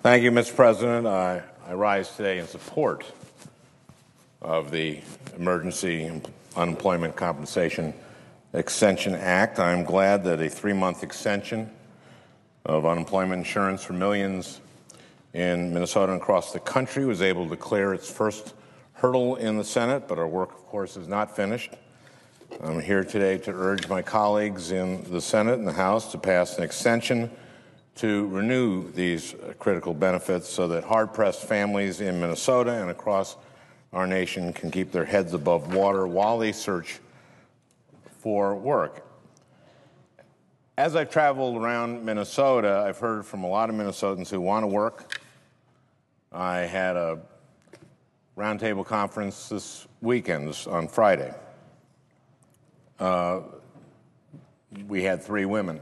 Thank you, Mr. President. I rise today in support of the Emergency Unemployment Compensation Extension Act. I'm glad that a 3-month extension of unemployment insurance for millions in Minnesota and across the country was able to clear its first hurdle in the Senate, but our work, of course, is not finished. I'm here today to urge my colleagues in the Senate and the House to pass an extension to renew these critical benefits so that hard-pressed families in Minnesota and across our nation can keep their heads above water while they search for work. As I've traveled around Minnesota, I've heard from a lot of Minnesotans who want to work. I had a roundtable conference this weekend on Friday. We had 3 women.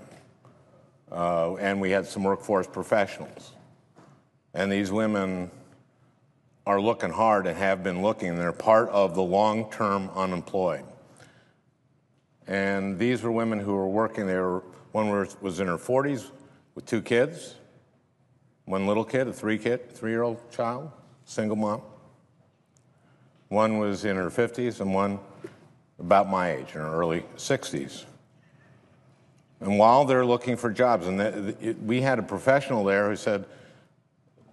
And we had some workforce professionals. And these women are looking hard and have been looking, and they're part of the long-term unemployed. And these were women who were working. One was in her 40s with 2 kids, 1 little kid, a 3-year-old child, single mom. One was in her 50s and one about my age, in her early 60s. And while they're looking for jobs, and we had a professional there who said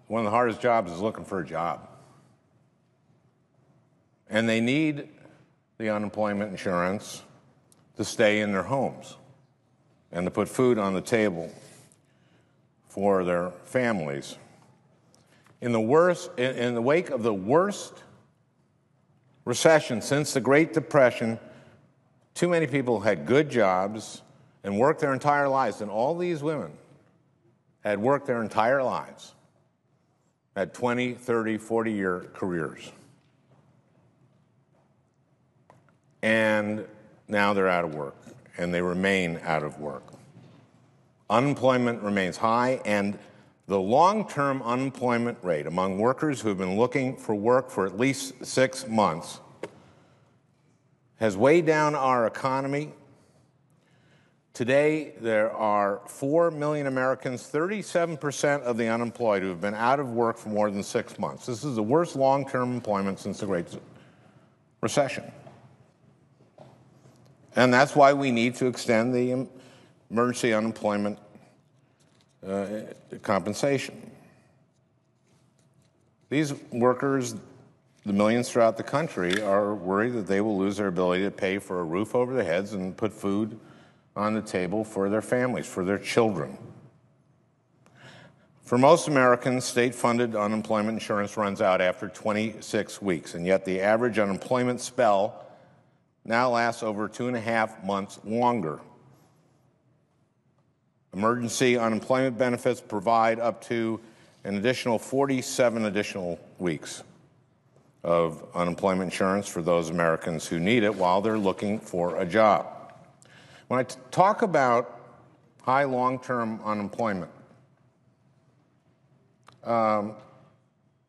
one of the hardest jobs is looking for a job. And they need the unemployment insurance to stay in their homes and to put food on the table for their families. In the wake of the worst recession since the Great Depression, too many people had good jobs and worked their entire lives. And all these women had worked their entire lives, had 20, 30, 40-year careers. And now they're out of work, and they remain out of work. Unemployment remains high, and the long-term unemployment rate among workers who have been looking for work for at least 6 months has weighed down our economy. Today, there are 4 million Americans, 37% of the unemployed, who have been out of work for more than 6 months. This is the worst long-term employment since the Great Recession. And that's why we need to extend the emergency unemployment compensation. These workers, the millions throughout the country, are worried that they will lose their ability to pay for a roof over their heads and put food on the table for their families, for their children. For most Americans, state-funded unemployment insurance runs out after 26 weeks, and yet the average unemployment spell now lasts over 2.5 months longer. Emergency unemployment benefits provide up to an additional 47 additional weeks of unemployment insurance for those Americans who need it while they're looking for a job. When I talk about high long-term unemployment,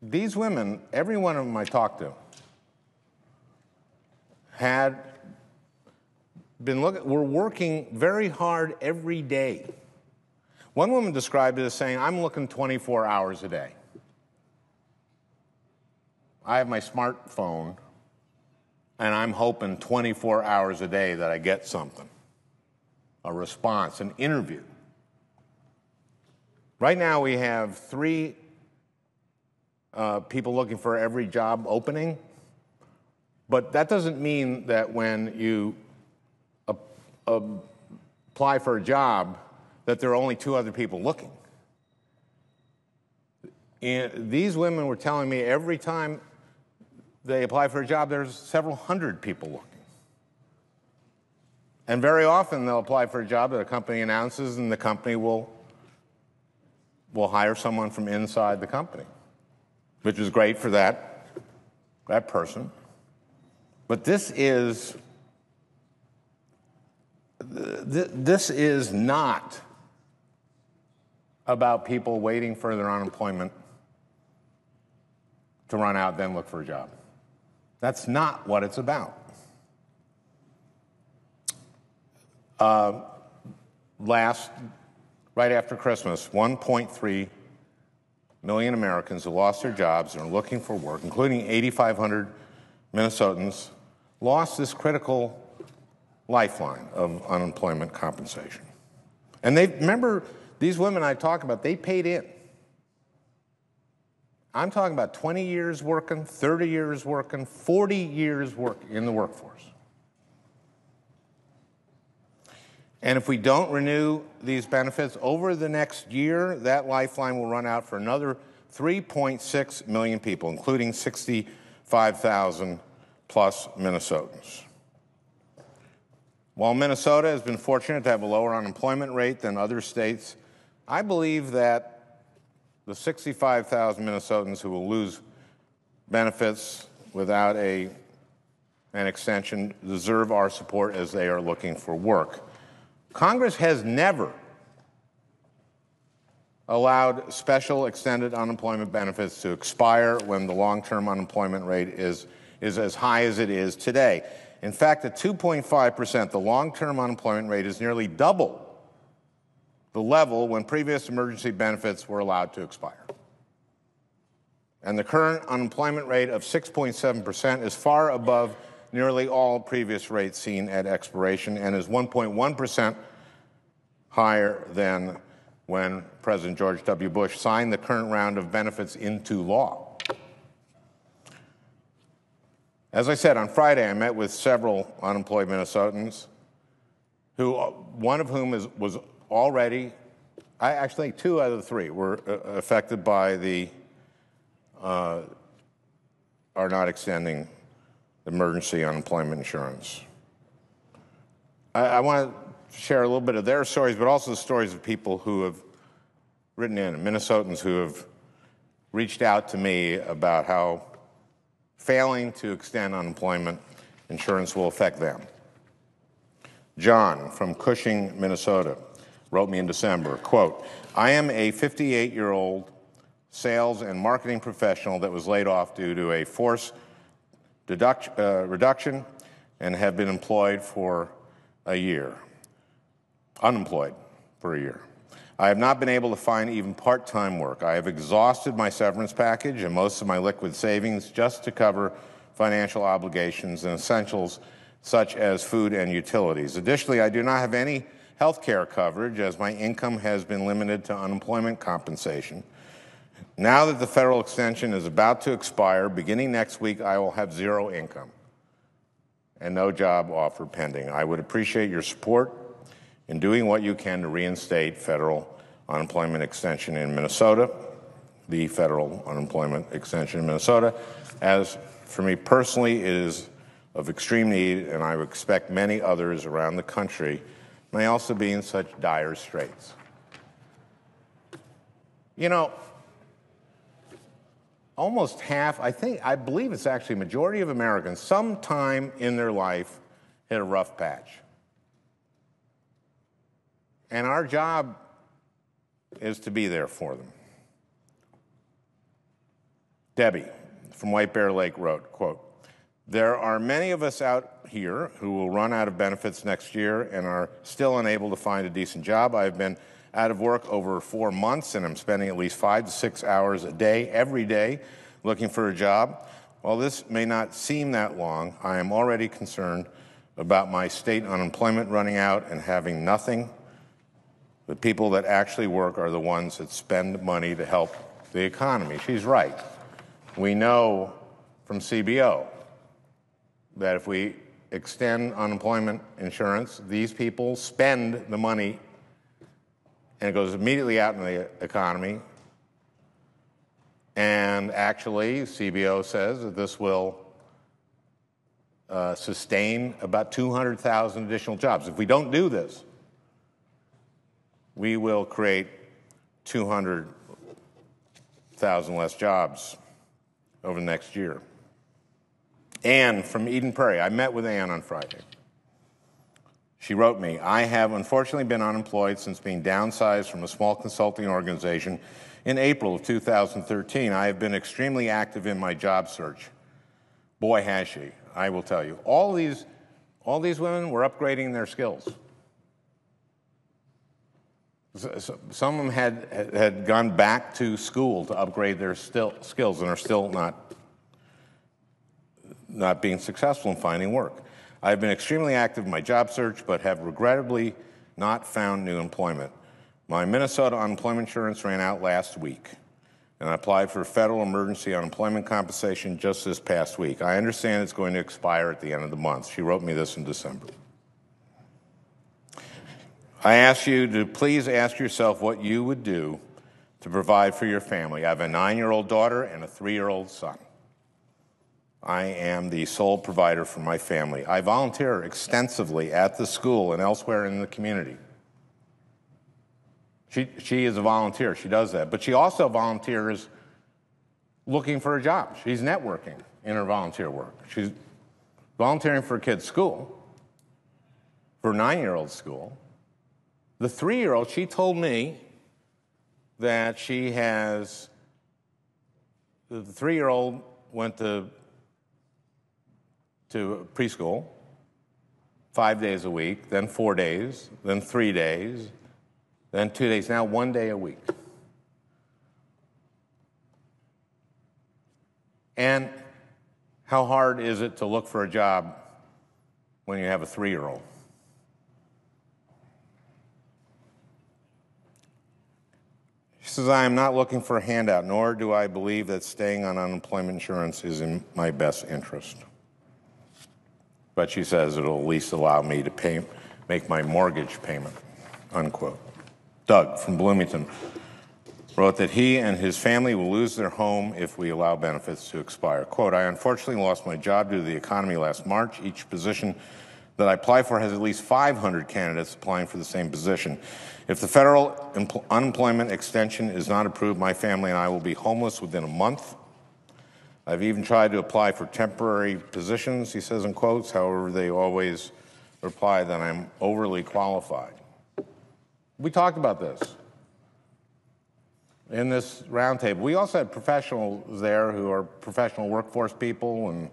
these women, every one of them I talked to, had been were working very hard every day. One woman described it as saying, "I'm looking 24 hours a day. I have my smartphone, and I'm hoping 24 hours a day that I get something. A response, an interview." Right now we have 3 people looking for every job opening, but that doesn't mean that when you apply for a job that there are only 2 other people looking. And these women were telling me every time they apply for a job, there's several hundred people looking. And very often they'll apply for a job that a company announces, and the company will hire someone from inside the company, which is great for that person. But this is not about people waiting for their unemployment to run out, then look for a job. That's not what it's about. Right after Christmas, 1.3 million Americans who lost their jobs and are looking for work, including 8,500 Minnesotans, lost this critical lifeline of unemployment compensation. And remember, these women I talk about, they paid in. I'm talking about 20 years working, 30 years working, 40 years working in the workforce. And if we don't renew these benefits over the next year, that lifeline will run out for another 3.6 million people, including 65,000 plus Minnesotans. While Minnesota has been fortunate to have a lower unemployment rate than other states, I believe that the 65,000 Minnesotans who will lose benefits without an extension deserve our support as they are looking for work. Congress has never allowed special extended unemployment benefits to expire when the long-term unemployment rate is as high as it is today. In fact, at 2.5%, the long-term unemployment rate is nearly double the level when previous emergency benefits were allowed to expire. And the current unemployment rate of 6.7% is far above nearly all previous rates seen at expiration and is 1.1% higher than when President George W. Bush signed the current round of benefits into law. As I said, on Friday, I met with several unemployed Minnesotans, one of whom was already, actually 2 out of the 3 were affected by are not extending emergency unemployment insurance. I want to share a little bit of their stories, but also the stories of people who have written in, Minnesotans who have reached out to me about how failing to extend unemployment insurance will affect them. John from Cushing, Minnesota, wrote me in December, quote, "I am a 58-year-old sales and marketing professional that was laid off due to a forced reduction and have been unemployed for a year. I have not been able to find even part-time work. I have exhausted my severance package and most of my liquid savings just to cover financial obligations and essentials such as food and utilities. Additionally, I do not have any health care coverage as my income has been limited to unemployment compensation. Now that the federal extension is about to expire, beginning next week, I will have zero income and no job offer pending. I would appreciate your support in doing what you can to reinstate federal unemployment extension in Minnesota, the federal unemployment extension in Minnesota. As for me personally, it is of extreme need, and I would expect many others around the country may also be in such dire straits." You know, almost half, I believe it's actually a majority of Americans, sometime in their life hit a rough patch. And our job is to be there for them. Debbie from White Bear Lake wrote, quote, "There are many of us out here who will run out of benefits next year and are still unable to find a decent job. I've been out of work over 4 months and I'm spending at least 5 to 6 hours a day, every day, looking for a job. While this may not seem that long, I am already concerned about my state unemployment running out and having nothing. The people that actually work are the ones that spend money to help the economy." She's right. We know from CBO that if we extend unemployment insurance, these people spend the money and it goes immediately out in the economy. And actually, CBO says that this will sustain about 200,000 additional jobs. If we don't do this, we will create 200,000 less jobs over the next year. Ann from Eden Prairie. I met with Ann on Friday. She wrote me, "I have unfortunately been unemployed since being downsized from a small consulting organization in April of 2013. I have been extremely active in my job search." Boy, has she. I will tell you. All these women were upgrading their skills. Some of them had gone back to school to upgrade their skills and are still not being successful in finding work. I've been extremely active in my job search, but have regrettably not found new employment. My Minnesota unemployment insurance ran out last week, and I applied for federal emergency unemployment compensation just this past week. I understand it's going to expire at the end of the month. She wrote me this in December. I ask you to please ask yourself what you would do to provide for your family. I have a 9-year-old daughter and a 3-year-old son. I am the sole provider for my family. I volunteer extensively at the school and elsewhere in the community. She is a volunteer. She does that. But she also volunteers looking for a job. She's networking in her volunteer work. She's volunteering for a kid's school, for a 9-year-old school. The 3-year-old, she told me that the 3-year-old went to preschool 5 days a week, then 4 days, then 3 days, then 2 days, now 1 day a week. And how hard is it to look for a job when you have a 3-year-old? She says, I am not looking for a handout, nor do I believe that staying on unemployment insurance is in my best interest. But she says it'll at least allow me to make my mortgage payment, unquote. Doug from Bloomington wrote that he and his family will lose their home if we allow benefits to expire. Quote, I unfortunately lost my job due to the economy last March. Each position that I apply for has at least 500 candidates applying for the same position. If the federal unemployment extension is not approved, my family and I will be homeless within a month. I've even tried to apply for temporary positions, he says in quotes. However, they always reply that I'm overly qualified. We talked about this in this roundtable. We also had professionals there who are professional workforce people, and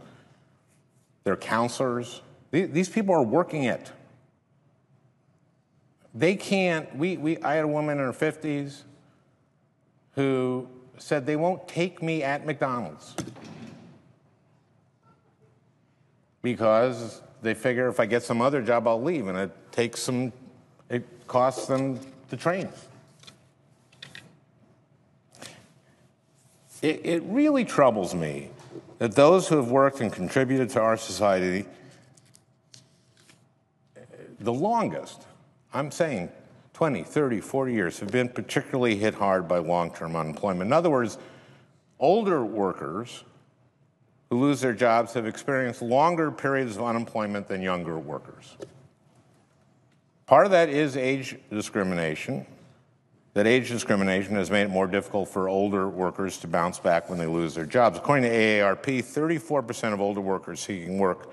they're counselors. These people are working it. They can't, I had a woman in her 50s who said they won't take me at McDonald's because they figure if I get some other job, I'll leave, and it costs them the train. It really troubles me that those who have worked and contributed to our society the longest, I'm saying 20, 30, 40 years, have been particularly hit hard by long-term unemployment. In other words, older workers who lose their jobs have experienced longer periods of unemployment than younger workers. Part of that is age discrimination. That age discrimination has made it more difficult for older workers to bounce back when they lose their jobs. According to AARP, 34% of older workers seeking work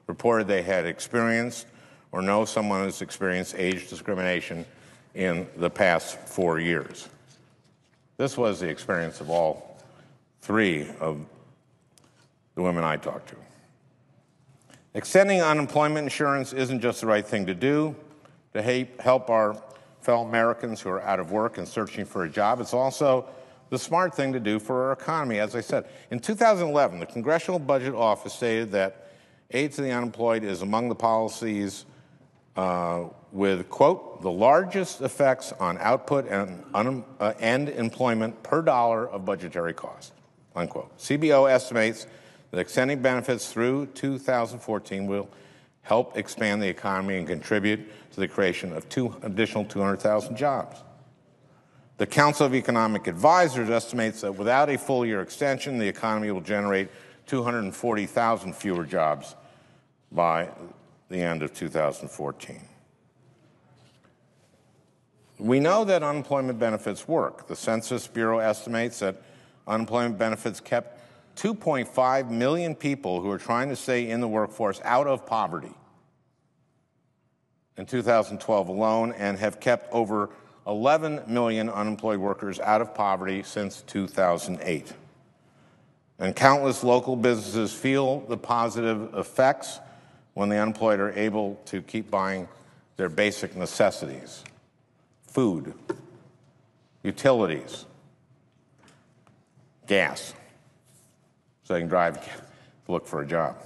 reported they had experienced or know someone who's experienced age discrimination in the past 4 years. This was the experience of all 3 of the women I talked to. Extending unemployment insurance isn't just the right thing to do to help our fellow Americans who are out of work and searching for a job. It's also the smart thing to do for our economy. As I said, in 2011, the Congressional Budget Office stated that aid to the unemployed is among the policies with, quote, the largest effects on output and employment per dollar of budgetary cost, unquote. CBO estimates that extending benefits through 2014 will help expand the economy and contribute to the creation of additional 200,000 jobs. The Council of Economic Advisors estimates that without a full-year extension, the economy will generate 240,000 fewer jobs by the end of 2014. We know that unemployment benefits work. The Census Bureau estimates that unemployment benefits kept 2.5 million people who are trying to stay in the workforce out of poverty in 2012 alone, and have kept over 11 million unemployed workers out of poverty since 2008. And countless local businesses feel the positive effects when the unemployed are able to keep buying their basic necessities: food, utilities, gas, so they can drive to look for a job.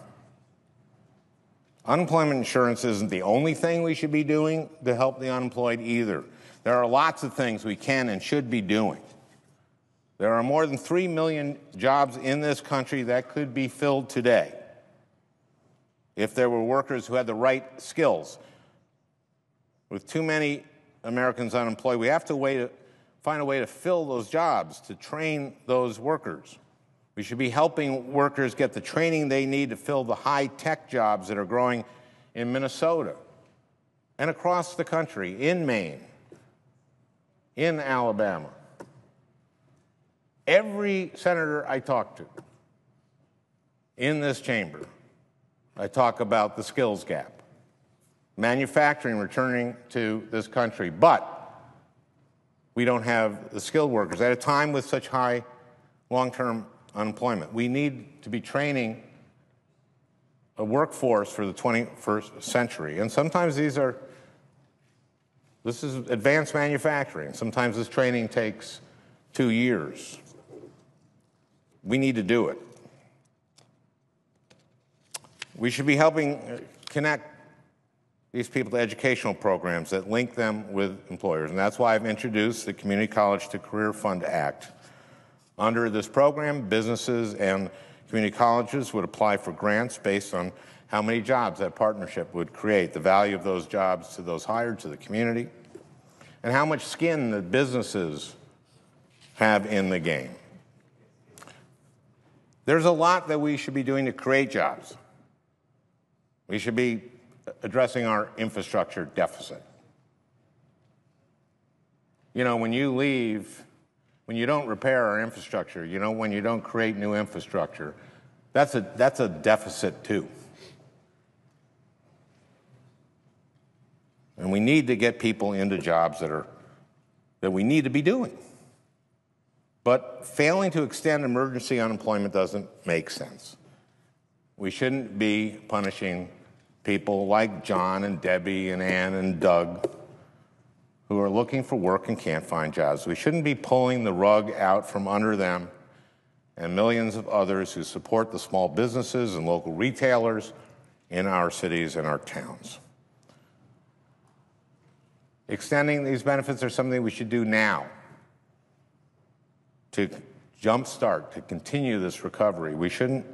Unemployment insurance isn't the only thing we should be doing to help the unemployed either. There are lots of things we can and should be doing. There are more than 3 million jobs in this country that could be filled today if there were workers who had the right skills. With too many Americans unemployed, we have to find a way to fill those jobs, to train those workers. We should be helping workers get the training they need to fill the high-tech jobs that are growing in Minnesota and across the country, in Maine, in Alabama. Every senator I talk to in this chamber, I talk about the skills gap, manufacturing returning to this country, but we don't have the skilled workers at a time with such high long-term unemployment. We need to be training a workforce for the 21st century, and sometimes this is advanced manufacturing. Sometimes this training takes 2 years. We need to do it. We should be helping connect these people to educational programs that link them with employers, and that's why I've introduced the Community College to Career Fund Act. Under this program, businesses and community colleges would apply for grants based on how many jobs that partnership would create, the value of those jobs to those hired, to the community, and how much skin the businesses have in the game. There's a lot that we should be doing to create jobs. We should be addressing our infrastructure deficit. You know, when you leave, when you don't repair our infrastructure, you know, when you don't create new infrastructure, that's a deficit too. And we need to get people into jobs that we need to be doing. But failing to extend emergency unemployment doesn't make sense. We shouldn't be punishing people like John and Debbie and Ann and Doug who are looking for work and can't find jobs. We shouldn't be pulling the rug out from under them and millions of others who support the small businesses and local retailers in our cities and our towns. Extending these benefits are something we should do now to jumpstart, to continue this recovery. We shouldn't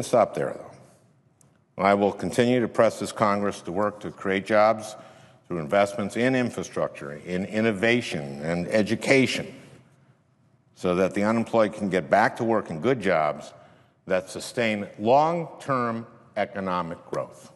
stop there, though. I will continue to press this Congress to work to create jobs through investments in infrastructure, in innovation and education, so that the unemployed can get back to work in good jobs that sustain long-term economic growth.